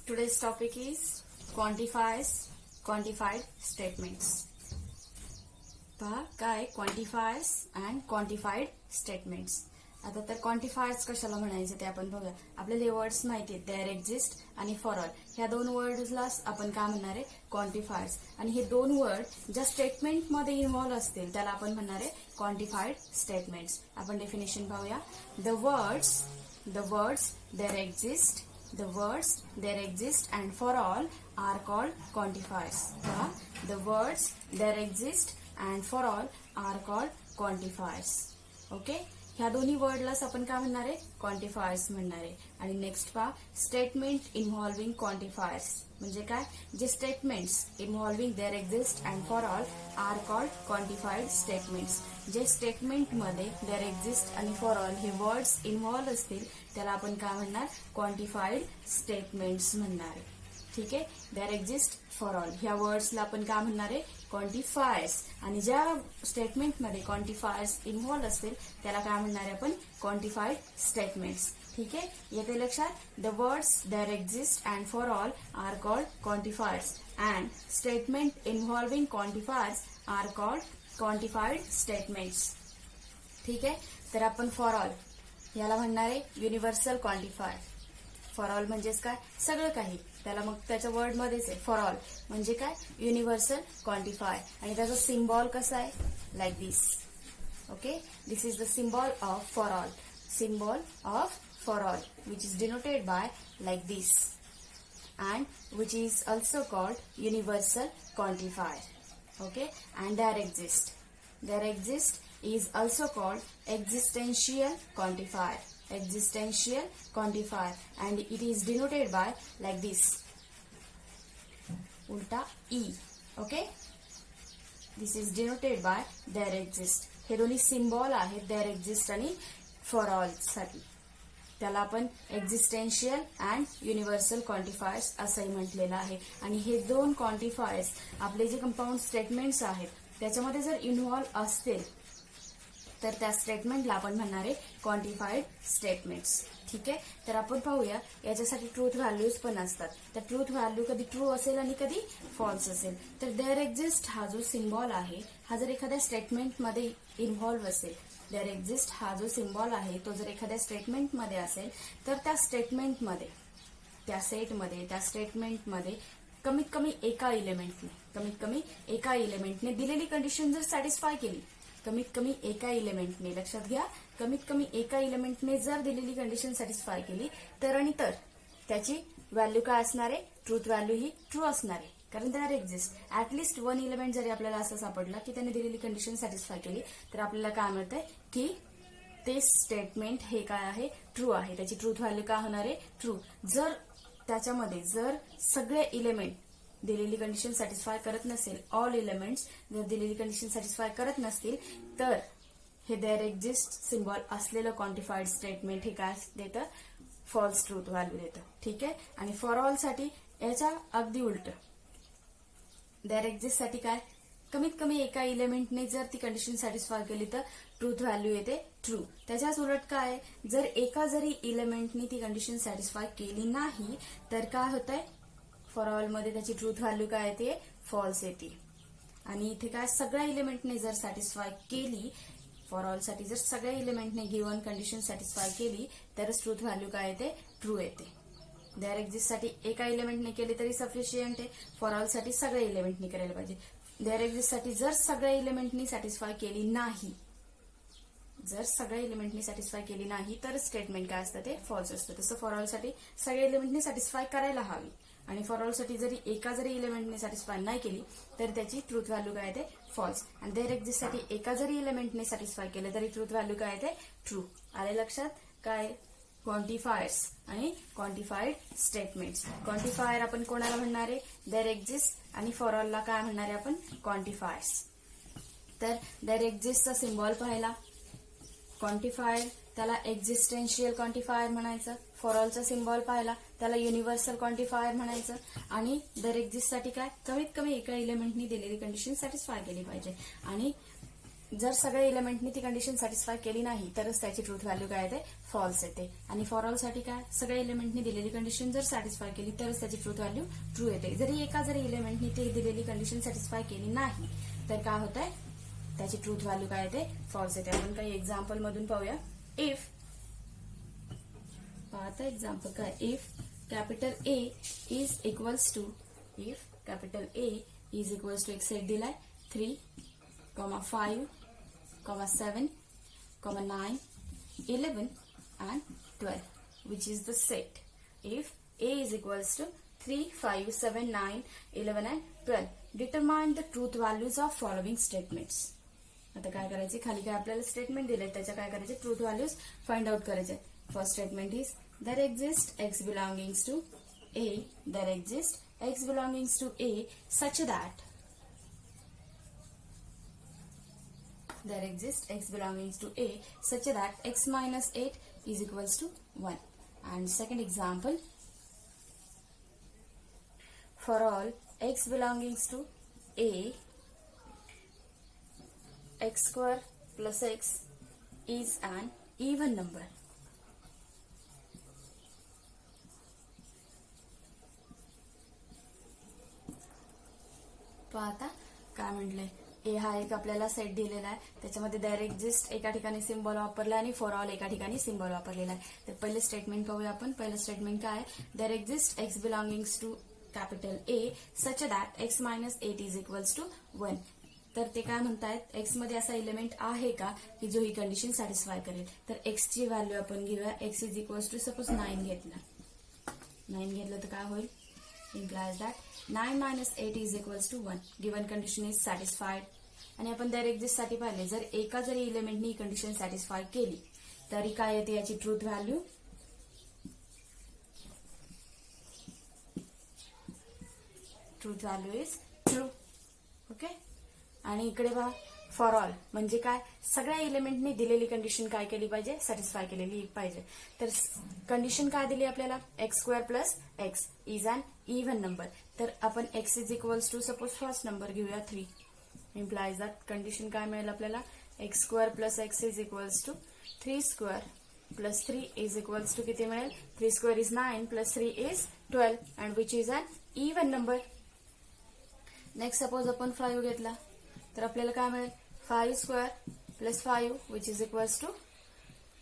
Today's topic is quantified statements. पहा काय quantifiers and क्वांटिफाईड statements. आता तर क्वांटिफायर्स कशाला म्हणायचे ते आपण बघूया. आपल्याला हे वर्ड्स माहिती आहेत, देअर एक्झिस्ट आणि फॉर ऑल. ह्या दोन वर्ड्सला आपण काय म्हणणार आहे, क्वांटिफायर्स. आणि हे दोन वर्ड ज्या स्टेटमेंटमध्ये इन्व्हॉल्व असतील त्याला आपण म्हणणार आहे क्वांटिफाईड स्टेटमेंट्स. आपण डेफिनेशन पाहूया. The words there exist, the words there exist and for all are called quantifiers. The words there exist and for all are called quantifiers. Okay, ह्या दोन्ही वर्डलाच आपण काय म्हणणार आहे, क्वांटिफायर्स म्हणणार आहे. आणि नेक्स्ट पहा, स्टेटमेंट इन्व्हॉल्विंग क्वांटिफायर्स म्हणजे काय, जे statements involving there exist and for all are called quantified statements. जे स्टेटमेंटमध्ये देअर एक्झिस्ट आणि फॉर ऑल हे वर्ड्स इन्व्हॉल्व असतील त्याला आपण काय म्हणणार, क्वांटिफाईड स्टेटमेंट्स म्हणणार आहे. ठीक आहे, देअर एक्झिस्ट फॉर ऑल ह्या वर्ड्सला आपण काय म्हणणार आहे, क्वांटिफायर्स. आणि ज्या स्टेटमेंटमध्ये क्वांटिफायर्स इन्व्हॉल्व असतील त्याला काय म्हणणार आहे आपण, क्वांटिफाईड स्टेटमेंट्स. ठीक आहे, येते लक्षात. The words there exist and for all are called quantifiers and statement involving quantifiers are called quantified statements. ठीक आहे, तर आपण फॉर ऑल याला म्हणणार आहे युनिव्हर्सल क्वांटिफायर. फॉर ऑल म्हणजेच काय, सगळं काही. त्याला मग त्याच्या वर्ड मध्येच आहे फॉर ऑल म्हणजे काय, युनिव्हर्सल क्वांटिफायर. आणि त्याचा सिम्बॉल कसा आहे, like this. Okay, this is the symbol of for all. Symbol of for all which is denoted by like this and which is also called universal quantifier. Okay, and there exist is also called existential quantifier. Existential quantifier and it is denoted by like this, ulta e. Okay, this is denoted by there exist. हे दोन्ही symbol आहेत there exist आणि for all साठी. त्याला आपण existential and universal quantifiers असंही म्हटलेलं आहे. आणि हे दोन क्वांटिफायर्स आपले जे कंपाऊंड स्टेटमेंट्स आहेत त्याच्यामध्ये जर इन्व्हॉल्व असतील तर त्या स्टेटमेंटला आपण म्हणणार आहे क्वांटिफाईड स्टेटमेंट्स. ठीक आहे, तर आपण पाहूया याच्यासाठी ट्रूथ व्हॅल्यूज पण असतात. तर ट्रूथ व्हॅल्यू कधी ट्रू असेल आणि कधी फॉल्स असेल. तर देअर एक्झिस्ट हा जो सिम्बॉल आहे हा जर एखाद्या स्टेटमेंटमध्ये इन्व्हॉल्व असेल, देअर एक्झिस्ट हा जो सिम्बॉल आहे तो जर एखाद्या स्टेटमेंटमध्ये असेल तर त्या स्टेटमेंटमध्ये, त्या सेटमध्ये, त्या स्टेटमेंटमध्ये कमीत कमी एका इलेमेंटने दिलेली कंडिशन जर सॅटिस्फाय केली, कमीत कमी एका इलेमेंटने, लक्षात घ्या, कमीत कमी एका इलेमेंटने जर दिलेली कंडिशन सॅटिस्फाय केली तर आणि तर त्याची व्हॅल्यू काय असणार आहे, ट्रूथ व्हॅल्यू ही ट्रू असणार आहे. कारण there exist at least one element जरी आपल्याला असं सापडला की त्याने दिलेली कंडिशन सॅटिस्फाय केली तर आपल्याला काय मिळतंय की ते स्टेटमेंट हे काय आहे, ट्रू आहे. त्याची ट्रूथ व्हॅल्यू काय होणार आहे, ट्रू. जर त्याच्यामध्ये जर सगळे इलेमेंट दिलेली कंडिशन सॅटिस्फाय करत नसेल, ऑल एलिमेंट्स जर दिलेली कंडिशन सॅटिस्फाय करत नसतील तर हे देअर एक्झिस्ट सिम्बॉल असलेलं क्वांटिफाईड स्टेटमेंट हे काय देतं, फॉल्स ट्रूथ व्हॅल्यू देतं. ठीक आहे, आणि फॉर ऑल साठी याच्या अगदी उलट. देअर एक्झिस्ट साठी काय, कमीत कमी एका इलेमेंटने जर ती कंडिशन सॅटिस्फाय केली तर ट्रूथ व्हॅल्यू येते ट्रू. त्याच्याच उलट काय, जर एका जरी इलेमेंटने ती कंडिशन सॅटिस्फाय केली नाही तर काय होतंय, फॉर ऑल मध्ये त्याची ट्रूथ व्हॅल्यू काय येते, फॉल्स येते. आणि इथे काय, सगळ्या इलेमेंटने जर सॅटिस्फाय केली, फॉर ऑल साठी जर सगळ्या इलेमेंटने गिव्हन कंडिशन सॅटिस्फाय केली तरच ट्रूथ व्हॅल्यू काय येते, ट्रू येते. देअर एक्झिस्ट साठी एका इलेमेंटने केली तरी सफिशियंट आहे, फॉर ऑल साठी सगळ्या इलेमेंटने करायला पाहिजे. देअर एक्झिस्ट साठी जर सगळ्या इलेमेंटनी सॅटिस्फाय केली नाही, जर सगळ्या इलेमेंटनी सॅटिस्फाय केली नाही तर स्टेटमेंट काय असतं ते फॉल्स असतं. तसं फॉर ऑल साठी सगळ्या इलेमेंटनी सॅटिस्फाय करायला हवी आणि फॉर ऑल साठी जरी एका जरी इलेमेंटने सॅटिस्फाय नाही केली तर त्याची ट्रूथ व्हॅल्यू काय येते, फॉल्स. आणि देअर एक्झिस्ट साठी एका जरी इलेमेंटने सॅटिस्फाय केलं तरी ट्रूथ व्हॅल्यू काय येते, ट्रू. आले लक्षात, काय क्वांटिफायर्स आणि क्वांटिफाईड स्टेटमेंट्स. क्वांटिफायर आपण कोणाला म्हणणार आहे, देअर एक्झिस्ट, आणि फॉर ऑलला काय म्हणणार आहे आपण, क्वांटिफायर्स. तर देअर एक्झिस्टचा सिम्बॉल पाहिला, क्वांटिफायर त्याला एक्झिस्टेन्शियल क्वांटिफायर म्हणायचं. फॉर ऑलचा सिम्बॉल पाहिला त्याला युनिव्हर्सल क्वांटिफायर म्हणायचं. आणि देअर एक्झिस्ट साठी काय, कमीत कमी एका इलेमेंटनी दिलेली कंडिशन सॅटिस्फाय केली पाहिजे. आणि जर सगळ्या एलिमेंटनी ती कंडिशन सॅटिस्फाय केली नाही तरच त्याची ट्रूथ व्हॅल्यू काय येते, फॉल्स येते. आणि फॉर ऑल साठी काय, सगळ्या एलिमेंटनी दिलेली कंडिशन जर सॅटिस्फाय केली तरच त्याची ट्रूथ व्हॅल्यू ट्रू येते. जरी एलिमेंटनी ती दिलेली कंडिशन सॅटिस्फाय केली नाही तर काय होत आहे, त्याची ट्रूथ व्हॅल्यू काय येते, फॉल्स येते. आपण काही एक्झाम्पल मधून पाहूया. इफ, आता एक्झाम्पल काय, if capital A is equals to, if capital A is equals to एक सेट दिलाय 3, 5, 7, 9, 11 and 12, which is the set. If A is equals to 3, 5, 7, 9, 11 and 12, determine the truth values of following statements. आता काय करायचे, खाली काय आपल्याला statement दिले, त्याच्या काय करायचे, ट्रूथ व्हॅल्यूज फाइंड आउट करायचे. First statement is there exists x belongings to A, there exists x belongings to A such that there exists x belongings to A such that x minus 8 is equals to 1. And second example, for all x belongings to A, x square plus x is an even number. आता काय म्हटलंय, ए हा एक आपल्याला set दिलेला आहे, त्याच्यामध्ये there exist एका ठिकाणी सिम्बॉल वापरला आणि फॉर ऑल एका ठिकाणी सिम्बॉल वापरलेला आहे. तर पहिले स्टेटमेंट पाहूया आपण. पहिलं स्टेटमेंट काय आहे, there exist x belongings to capital A such that x minus 8 is equals to 1. तर ते काय म्हणतायत, एक्स मध्ये असा एलिमेंट आहे का की जो ही कंडिशन सॅटिस्फाय करेल. तर एक्स ची व्हॅल्यू आपण घेऊया. X is equals to suppose 9 घेतला, 9 घेतलं तर काय होईल, implies that 9 minus 8 is equals to 1. Given condition is satisfied. आणि आपण देअर एक्झिस्ट साठी पाहिले, जर एका जरी एलिमेंटनी कंडिशन सॅटिस्फाय केली तरी काय येते याची truth value, truth value is true. Okay. आणि इकडे पहा, फॉर ऑल म्हणजे काय, सगळ्या एलिमेंटनी दिलेली कंडिशन काय केली पाहिजे, सॅटिस्फाय केलेली पाहिजे. तर कंडिशन काय दिली आपल्याला, x square plus x is an even number. तर आपण x is equals to suppose first number घेऊया 3. इम्प्लाइज दॅट कंडिशन काय मिळेल आपल्याला, x square plus x is equals to 3 square plus 3 is equals to किती मिळेल, 3 square is 9 plus 3 is 12 and which is an even number. Next suppose आपण 5 घेतला तर आपल्याला काय मिळेल, 5 square plus 5 which is equals to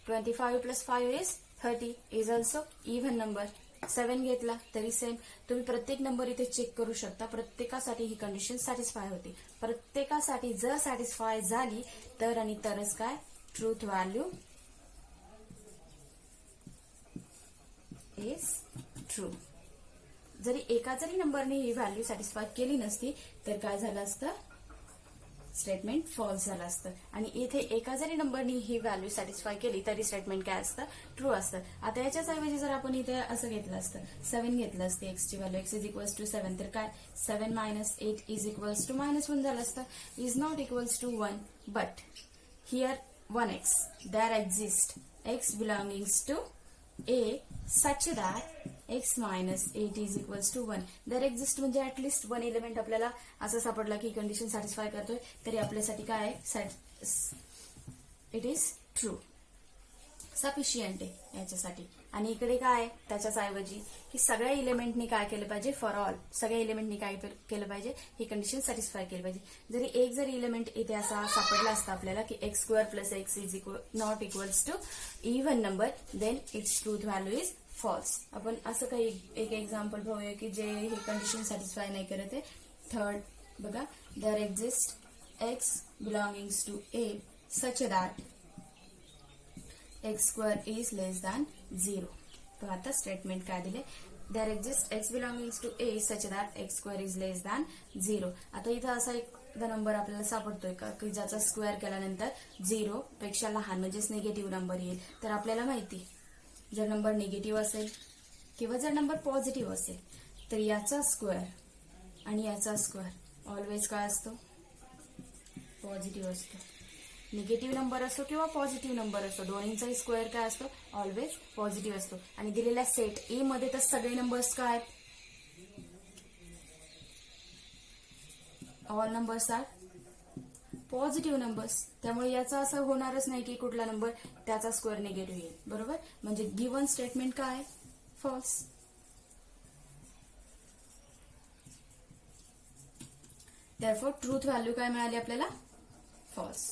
25 plus 5 is 30 is also even number. 7 घेतला तरी सेम. तुम्ही प्रत्येक नंबर इथे चेक करू शकता, प्रत्येकासाठी ही कंडिशन सॅटिस्फाय होते. प्रत्येकासाठी जर सॅटिस्फाय झाली तर आणि तरच काय, ट्रूथ व्हॅल्यू इज ट्रू. जरी एका जरी नंबरने ही व्हॅल्यू सॅटिस्फाय केली नसती तर काय झालं असतं, स्टेटमेंट फॉल्स झालं असतं. आणि इथे एका जरी नंबरनी ही व्हॅल्यू सॅटिस्फाय केली तरी स्टेटमेंट काय असतं, ट्रू असतं. आता याच्याच ऐवजी जर आपण इथे असं घेतलं असतं, 7 घेतलं असते, एक्स ची value x is equals to 7, तर काय 7 मायनस 8 इज इक्वल्स टू -1 झालं असतं. Is not equals to 1, but here 1x, there exist x belongings to A such that x minus 8 is equals to 1. There exists म्हणजे at least 1 element आपल्याला असं सापडला की condition satisfy करतोय तरी आपल्यासाठी काय आहे, इट इज ट्रू, सफिशियंट आहे याच्यासाठी. आणि इकडे काय आहे, त्याच्याच ऐवजी की सगळ्या एलिमेंटनी काय केलं पाहिजे, फॉर ऑल सगळ्या एलिमेंटनी काय केलं पाहिजे, ही कंडिशन सॅटिस्फाय केली पाहिजे. जरी एक जरी एलिमेंट इथे असा सापडला असता आपल्याला की x square plus x is not equals to even number, then its truth value is false. आपण असं काही एक एक्झाम्पल पाहूया की जे हे कंडिशन सॅटिस्फाय नाही करत आहे. थर्ड बघा, there exist x belongings to A such that x square is less than 0. तर आता स्टेटमेंट काय दिले, there exist x belongings to A such that x square is less than 0. आता इथं असा एक नंबर आपल्याला सापडतोय का की ज्याचा स्क्वेअर केल्यानंतर 0 पेक्षा लहान म्हणजेच निगेटिव्ह नंबर येईल. तर आपल्याला माहिती, जर नंबर निगेटिव्ह असेल किंवा जर नंबर पॉझिटिव्ह असेल तर याचा स्क्वेअर आणि याचा स्क्वेअर ऑलवेज काय असतो, पॉझिटिव्ह असतो. निगेटिव्ह नंबर असो किंवा पॉझिटिव्ह नंबर असो, दोन्हींचाही स्क्वेअर काय असतो, ऑलवेज पॉझिटिव्ह असतो. आणि दिलेल्या सेट ए मध्ये तर सगळे नंबर्स काय आहेत, all numbers are positive numbers, त्यामुळे याचा असं होणारच नाही की कुठला नंबर त्याचा स्क्वेअर निगेटिव्ह येईल, बरोबर. म्हणजे गिव्हन स्टेटमेंट काय, फॉल्स. देअरफॉर ट्रूथ व्हॅल्यू काय मिळाली आपल्याला, false.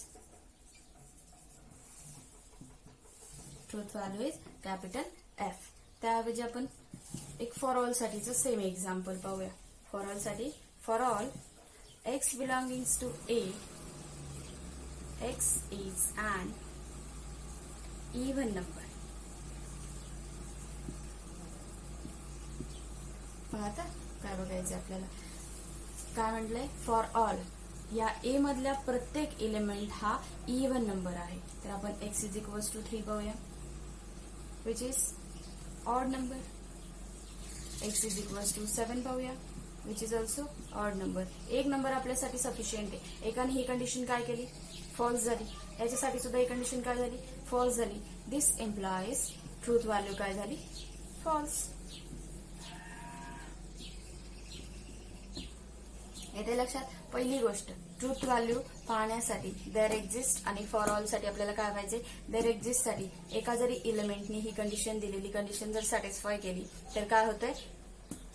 Truth value is capital F. त्याऐवजी आपण एक फॉर ऑल साठीचं सेम एक्झाम्पल पाहूया. फॉर ऑल साठी, for all x belongs to a, x is an even number. पाहता काय बघायचं आपल्याला, काय म्हटलंय, फॉर ऑल या ए मधल्या प्रत्येक एलिमेंट हा इव्हन नंबर आहे. तर आपण x is equals to 3 पाहूया, which is odd number. x is equals to 7 पाहूया, which is also odd number. एक नंबर आपल्यासाठी सफिशियंट आहे. एकाने ही कंडिशन काय केली, फॉल्स झाली. याच्यासाठी सुद्धा ही कंडिशन काय झाली, फॉल्स झाली. दिस इम्प्लाइज ट्रूथ व्हॅल्यू काय झाली, फॉल्स. येते लक्षात. पहिली गोष्ट, ट्रूथ व्हॅल्यू पाहण्यासाठी देअर एक्झिस्ट आणि फॉर ऑल साठी आपल्याला काय पाहिजे, देअर एक्झिस्ट साठी एका जरी इलिमेंटनी ही कंडिशन दिलेली कंडिशन जर सॅटिस्फाय केली तर काय होतंय,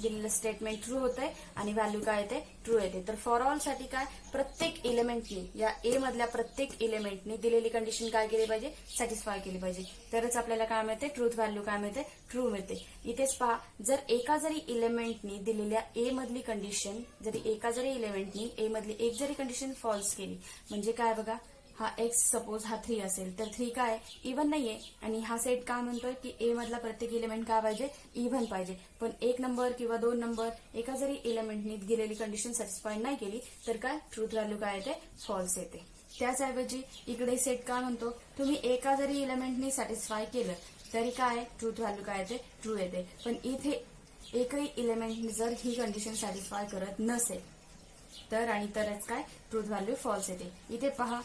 दिलेलं स्टेटमेंट ट्रू होतंय आणि व्हॅल्यू काय येते, ट्रू येते. तर फॉर ऑल साठी काय, प्रत्येक एलिमेंटनी या ए मधल्या प्रत्येक एलिमेंटनी दिलेली कंडिशन काय केली पाहिजे, सॅटिस्फाय केली पाहिजे. तरच आपल्याला काय मिळते, ट्रूथ व्हॅल्यू काय मिळते, ट्रू मिळते. इथेच पहा, जर एका जरी इलिमेंटनी दिलेल्या ए मधली कंडिशन, एका जरी इलिमेंटनी ए मधली एक जरी कंडिशन फॉल्स केली, म्हणजे काय बघा, हा एक्स सपोज हा 3 असेल तर 3 काय इव्हन नाहीये. आणि हा सेट काय म्हणतोय की ए मधला प्रत्येक एलिमेंट काय पाहिजे, इव्हन पाहिजे. पण एक नंबर किंवा 2 नंबर एका जरी एलिमेंटनी दिलेली कंडिशन सॅटिस्फाय नाही केली तर काय, ट्रूथ व्हॅल्यू काय येते, फॉल्स येते. त्याचऐवजी इकडे सेट काय म्हणतो, तुम्ही एका जरी एलिमेंटनी सॅटिस्फाय केलं तरी काय, ट्रूथ व्हॅल्यू काय येते, ट्रू येते. पण इथे एकही एलिमेंट जर ही कंडिशन सॅटिस्फाय करत नसेल तर आणि तरच काय, ट्रूथ व्हॅल्यू फॉल्स येते. इथे पहा,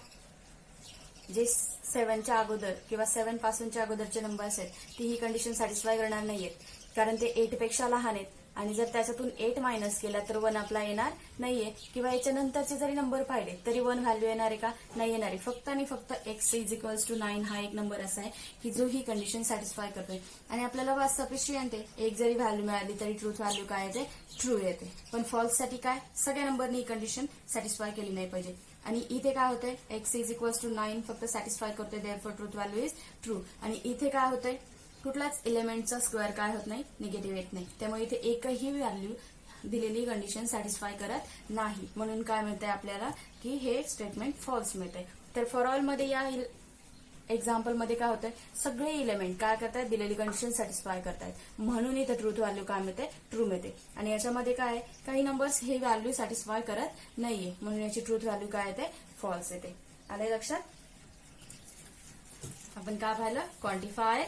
जे 7च्या अगोदर किंवा 7 पासूनच्या अगोदरचे नंबर्स आहेत ती ही कंडिशन सॅटिस्फाय करणार नाहीयेत, कारण ते 8 पेक्षा लहान आहेत. आणि जर त्याच्यातून 8 मायनस केला तर 1 आपला येणार नाहीये. किंवा याच्या नंतरचे जरी नंबर पाहिले तरी 1 व्हॅल्यू येणार आहे का, नाही येणार आहे. फक्त आणि फक्त x इज इक्वल्स टू 9 हा एक नंबर असा आहे की जो ही कंडिशन सॅटिस्फाय करतोय. आणि आपल्याला वाच सफिशियंट आहे, एक जरी व्हॅल्यू मिळाली तरी ट्रूथ व्हॅल्यू काय येते, ट्रू येते. पण फॉल्स साठी काय, सगळ्या नंबरनी ही कंडिशन सॅटिस्फाय केली नाही पाहिजे. आणि इथे काय होतंय, x इज इक्वल्स टू 9 फक्त सॅटिस्फाय करतोय, therefore truth value is true. आणि इथे काय होतंय, कुठलाच एलिमेंटचा स्क्वेअर काय होत नाही, निगेटिव्ह येत नाही. त्यामुळे इथे एकही व्हॅल्यू दिलेली कंडिशन सॅटिस्फाय करत नाही. म्हणून काय मिळतंय आपल्याला की हे स्टेटमेंट फॉल्स मिळतंय. तर फॉर ऑल मध्ये या एक्झाम्पल मध्ये काय होतंय, सगळे एलिमेंट काय करतायत, दिलेली कंडिशन सॅटिस्फाय करतायत. म्हणून इथे ट्रूथ व्हॅल्यू काय मिळते, ट्रू मिळते. आणि याच्यामध्ये काय, काही नंबर्स हे व्हॅल्यू सॅटिस्फाय करत नाहीये, म्हणून याची ट्रूथ व्हॅल्यू काय येते, फॉल्स येते. आले लक्षात. आपण काय पाहिलं, क्वांटिफायर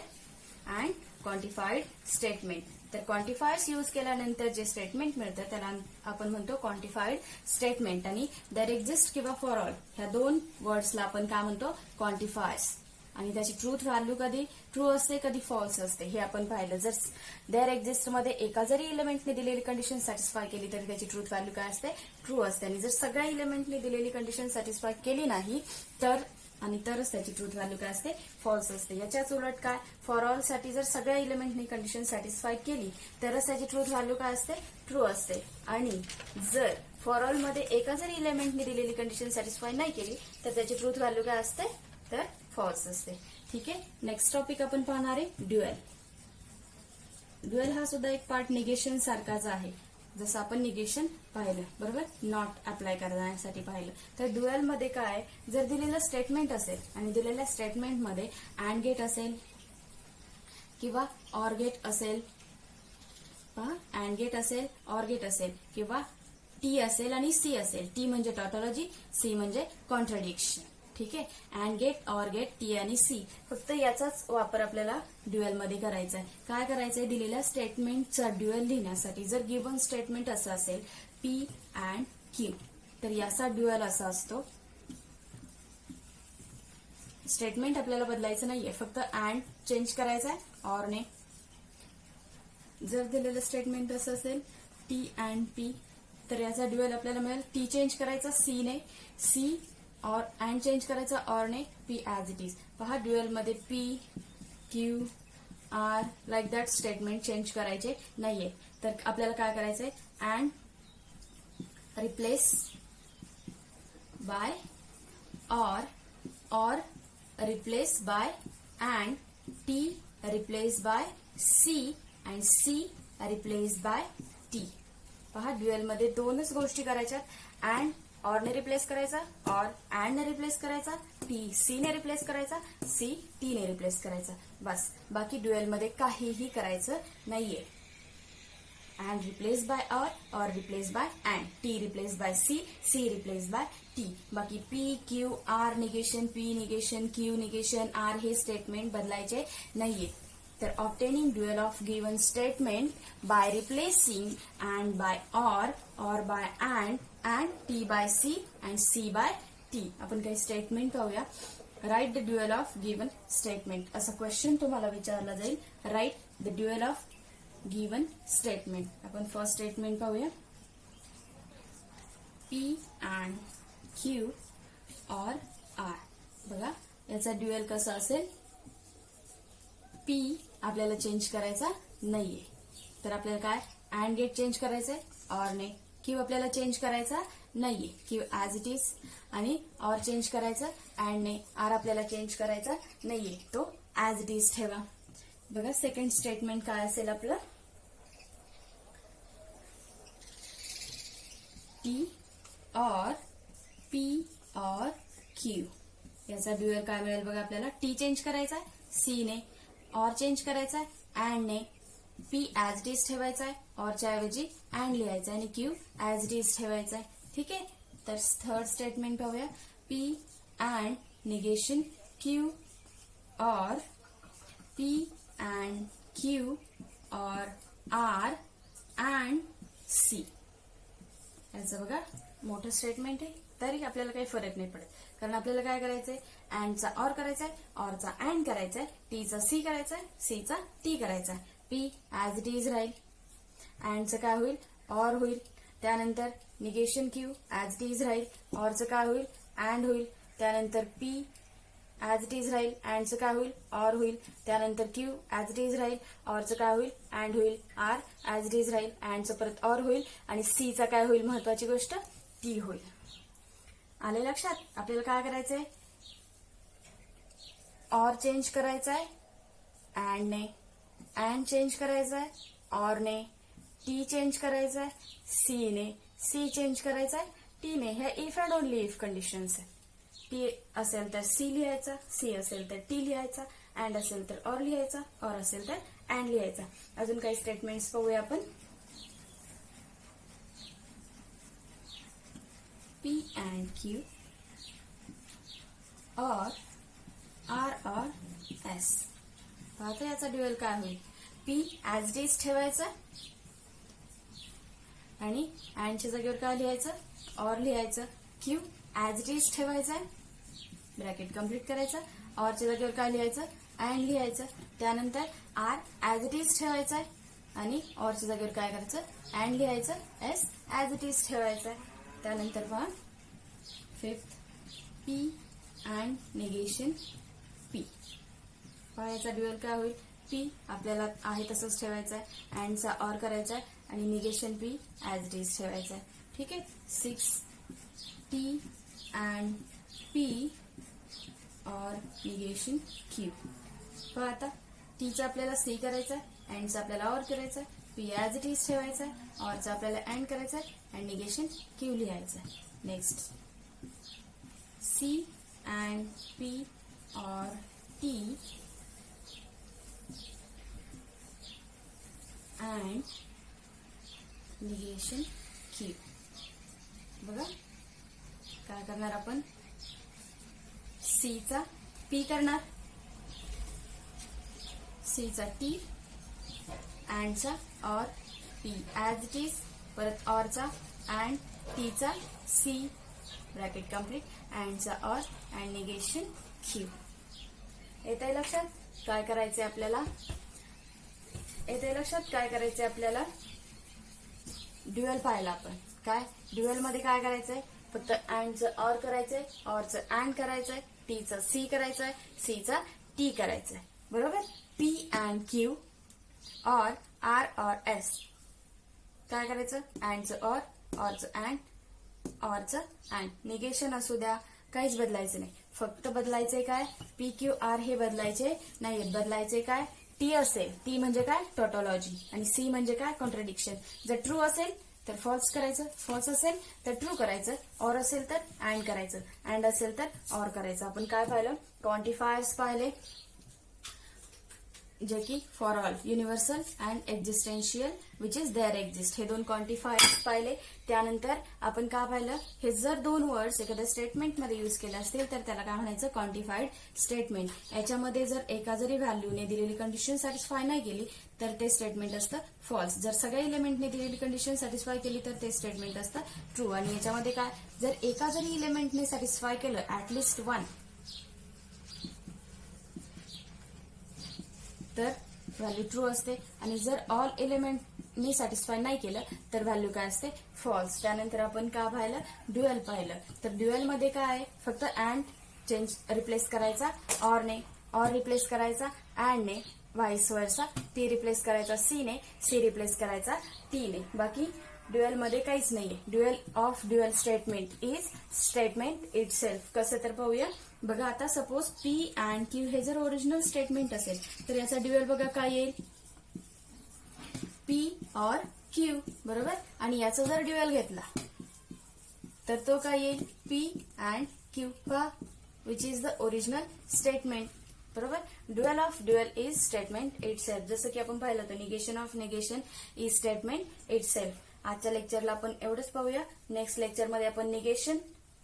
अँड क्वांटिफाईड स्टेटमेंट. तर क्वांटिफायर्स यूज केल्यानंतर जे स्टेटमेंट मिळतं त्याला आपण म्हणतो क्वांटिफाईड स्टेटमेंट. आणि देअर एक्झिस्ट किंवा फॉर ऑल ह्या दोन वर्ड्सला आपण काय म्हणतो, क्वांटिफायर्स. आणि त्याची ट्रूथ व्हॅल्यू कधी ट्रू असते, कधी फॉल्स असते हे आपण पाहिलं. जर देअर एक्झिस्ट मध्ये एका जरी इलिमेंटने दिलेली कंडिशन सॅटिस्फाय केली तरी त्याची ट्रूथ व्हॅल्यू काय असते, ट्रू असते. आणि जर सगळ्या इलिमेंटने दिलेली कंडिशन सॅटिस्फाय केली नाही तरच त्याची ट्रूथ व्हॅल्यू काय असते, फॉल्स असते. याच्याच उलट काय, फॉर ऑल साठी जर सगळ्या इलिमेंटनी कंडिशन सॅटिस्फाय केली तरच त्याची ट्रूथ व्हॅल्यू काय असते, ट्रू असते. आणि जर फॉर ऑल मध्ये एका जरी इलिमेंटने दिलेली कंडिशन सॅटिस्फाय नाही केली तर त्याची ट्रूथ व्हॅल्यू काय असते, तर फॉल्स असते. ठीक आहे. नेक्स्ट टॉपिक आपण पाहणार आहे ड्युएल. ड्युएल हा सुद्धा एक पार्ट निगेशन सारखाच आहे, जसं आपण निगेशन पाहिलं, बरोबर, नॉट अप्लाय करण्यासाठी पाहिलं. तर ड्युएल मध्ये काय, जर दिलेलं स्टेटमेंट असेल आणि दिलेल्या स्टेटमेंटमध्ये अँड गेट असेल किंवा ऑर गेट असेल, अँड गेट असेल, ऑर गेट असेल किंवा टी असेल आणि सी असेल. टी म्हणजे टॉटॉलॉजी, सी म्हणजे कॉन्ट्रडिक्शन. ठीक आहे. And gate, or gate, T आणि सी, फक्त याचाच वापर आपल्याला ड्युएल मध्ये करायचा आहे. काय करायचंय, दिलेल्या स्टेटमेंटचा ड्युएल लिहिण्यासाठी जर गिव्हन स्टेटमेंट असं असेल पी अँड क्यू तर याचा ड्युएल असा असतो. स्टेटमेंट आपल्याला बदलायचं नाहीये, फक्त अँड चेंज करायचा आहे ऑर ने. जर दिलेलं स्टेटमेंट असं असेल टी अँड पी तर याचा ड्युएल आपल्याला मिळेल टी चेंज करायचा सी ने, सी और अँड चेंज करायचा ऑरने पी ॲज इट इज. पहा ड्युएल मध्ये P Q R like that statement change करायचे नाहीये. तर आपल्याला काय करायचंय and replace by or replace by and T replace by C and C replace by T. पहा ड्युएल मध्ये दोनच गोष्टी करायच्या. अँड ऑर ने रिप्लेस करायचा, ऑर अँड ने रिप्लेस करायचा, टी सी ने रिप्लेस करायचा, सी टी ने रिप्लेस करायचा. बस बाकी ड्युएल मध्ये काहीही करायचं नाहीये. and replaced by or replaced by and, T replaced by C replaced by T. बाकी P, Q, R negation, P negation, Q negation, R हे स्टेटमेंट बदलायचे नाहीये. तर obtaining dual of given statement by replacing and by or by and T by C and C by T. आपण काही statement पाहूया. Write the dual of given statement असा question तुम्हाला विचारला जाईल. Write the dual of given statement. आपण first statement पाहूया. P and Q or R. बघा याचा ड्युअल कसा असेल. P आपल्याला चेंज करायचा नाहीये, तर आपल्याला काय अँड गेट चेंज करायचंय ऑर ने. Q आपल्याला चेंज करायचा नाहीये, Q ॲज इट इज. आणि ऑर चेंज करायचं अँड ने. आर आपल्याला चेंज करायचा नाहीये, तो ॲज इट इज ठेवा. बघा सेकंड स्टेटमेंट काय असेल आपलं. T और P और Q याचा ड्युअल काय मिळेल बघा आपल्याला. टी चेंज करायचा आहे सी ने, और चेंज करायचा आहे अँड ने, पी ॲज इट इज ठेवायचा आहे ऑरच्या ऐवजी अँड लिहायचा आहे आणि क्यू ॲज इट इज ठेवायचा आहे. ठीक आहे. तर थर्ड स्टेटमेंट पाहूया. पी अँड निगेशन क्यू और पी अँड क्यू और आर अँड सी. याचं बघा मोठं स्टेटमेंट आहे, तरी आपल्याला काही फरक नाही पडत, कारण आपल्याला काय करायचंय अँडचा ऑर करायचा आहे, ऑरचा अँड करायचा आहे, टीचा सी करायचा आहे, सीचा टी करायचा आहे. पी ॲज इट इज राहील, अँडचं काय होईल ऑर होईल. त्यानंतर negation Q as it is राहील, ऑरचं काय होईल अँड होईल. त्यानंतर पी ॲज इट इज राहील, अँडचं काय होईल ऑर होईल. त्यानंतर क्यू ॲज इट इज राहील, ऑरचं काय होईल अँड होईल. आर ॲज इट इज राहील, अँडचं परत ऑर होईल आणि सीचा काय होईल महत्वाची गोष्ट टी होईल. आले लक्षात. आपल्याला काय करायचंय ऑर चेंज करायचा आहे अँड ने, अँड चेंज करायचा आहे ऑर ने, टी चेंज करायचा आहे सी ने, सी चेंज करायचा आहे टी ने. ह्या if and only if conditions आहे. टी असेल तर सी लिहायचा, सी असेल तर टी लिहायचा, अँड असेल तर ऑर लिहायचा, ऑर असेल तर अँड लिहायचा. अजून काही स्टेटमेंट्स पाहूया आपण. P and Q or R or S. आता याचा ड्युअल काय होईल. P ॲज इट इज ठेवायचा आणि अँडच्या जागेवर काय लिहायचं ऑर लिहायचं. Q ॲज इट इज ठेवायचा, ब्रॅकेट कम्प्लीट करायचं. ऑरच्या जागेवर काय लिहायचं अँड लिहायचं. त्यानंतर R ॲज इट इज ठेवायचा आणि ऑरच्या जागेवर काय करायचं अँड लिहायचं. S ॲज इट इज ठेवायचं. त्यानंतर पहा fifth P and negation P. पहा याचा ड्युअल काय होईल. पी आपल्याला आहे तसंच ठेवायचं आहे, अँडचा ऑर करायचा आहे आणि negation P as it is ठेवायचा आहे. ठीक आहे. सिक्स टी अँड पी और निगेशन क्यू. पहा आता टीचा आपल्याला सी करायचा आहे, अँडचा आपल्याला ऑर करायचा आहे, पी ॲज इट इज ठेवायचा आहे, ऑरचा आपल्याला अँड करायचा आहे अँड निगेशन क्यू लिहायचं आहे. Next c and p or t and negation q. बघा काय करणार आपण. सीचा पी करणार, सीचा टी, अँडचा or, p as it is, परत ऑरचा अँड, टीचा सी, ब्रॅकेट कम्प्लीट, अँडचा ऑर अँड निगेशन क्यू. येत आहे लक्षात काय करायचंय आपल्याला. येत आहे लक्षात काय करायचंय आपल्याला. ड्युअल पाहिला आपण. काय ड्युअल मध्ये काय करायचंय फक्त अँडचं ऑर करायचंय, ऑरचं अँड करायचंय, टीचं सी करायचंय, सीचा टी करायचंय. बरोबर. P and Q or R or S काय करायचं, अँडचं ऑर, ऑरचं अँड, ऑरचं अँड. निगेशन असू द्या, काहीच बदलायचं नाही. फक्त बदलायचंय काय, पी क्यू आर हे बदलायचे नाही. बदलायचे काय, टी असेल, टी म्हणजे काय टॉटॉलॉजी, आणि सी म्हणजे काय कॉन्ट्रडिक्शन. जर ट्रू असेल तर फॉल्स करायचं, फॉल्स असेल तर ट्रू करायचं, ऑर असेल तर अँड करायचं, अँड असेल तर ऑर करायचं. आपण काय पाहिलं, क्वांटिफायर्स पाहिले जे की for all, universal and existential which is there exist, हे 2 क्वांटिफायर्स पाहिले. त्यानंतर आपण काय पाहिलं, हे जर 2 वर्ड्स एखाद्या स्टेटमेंटमध्ये यूज केले असतील तर त्याला काय म्हणायचं, क्वांटिफाईड स्टेटमेंट. याच्यामध्ये जर एका जरी व्हॅल्यूने दिलेली कंडिशन सॅटिस्फाय नाही केली तर ते स्टेटमेंट असतं फॉल्स. जर सगळ्या इलेमेंटने दिलेली कंडिशन सॅटिस्फाय केली तर ते स्टेटमेंट असतं ट्रू. आणि याच्यामध्ये काय, जर एका जरी इलेमेंटने सॅटिस्फाय केलं ऍटलिस्ट 1 तर व्हॅल्यू ट्रू असते, आणि जर ऑल एलिमेंटनी सॅटिस्फाय नाही केलं तर व्हॅल्यू काय असते, फॉल्स. त्यानंतर आपण काय पाहिलं, ड्युएल पाहिलं. तर ड्युएल मध्ये काय आहे, फक्त अँड चेंज रिप्लेस करायचा ऑरने, ऑर रिप्लेस करायचा अँडने, व्हाईस वर्सा, टी रिप्लेस करायचा सीने, सी रिप्लेस करायचा टीने. बाकी ड्युएल मध्ये काहीच नाहीये. Dual of dual statement is statement itself. कसं तर पाहूया. बघा आता सपोज पी अँड क्यू हे जर ओरिजिनल स्टेटमेंट असेल तर याचा ड्युएल बघा काय येईल, पी ऑर क्यू. बरोबर. आणि याचा जर ड्युएल घेतला तर तो काय येईल, पी अँड क्यू, का which is the original statement. बरोबर. Dual of dual is statement itself. जसं की आपण पाहिलं तर negation of negation is statement itself. आजच्या लेक्चरला आपण एवढंच पाहूया. नेक्स्ट लेक्चरमध्ये आपण negation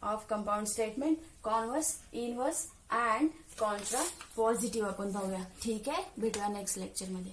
of compound statement, converse, inverse and contrapositive आपण पाहूया. ठीक आहे, भेटूया नेक्स्ट लेक्चरमध्ये.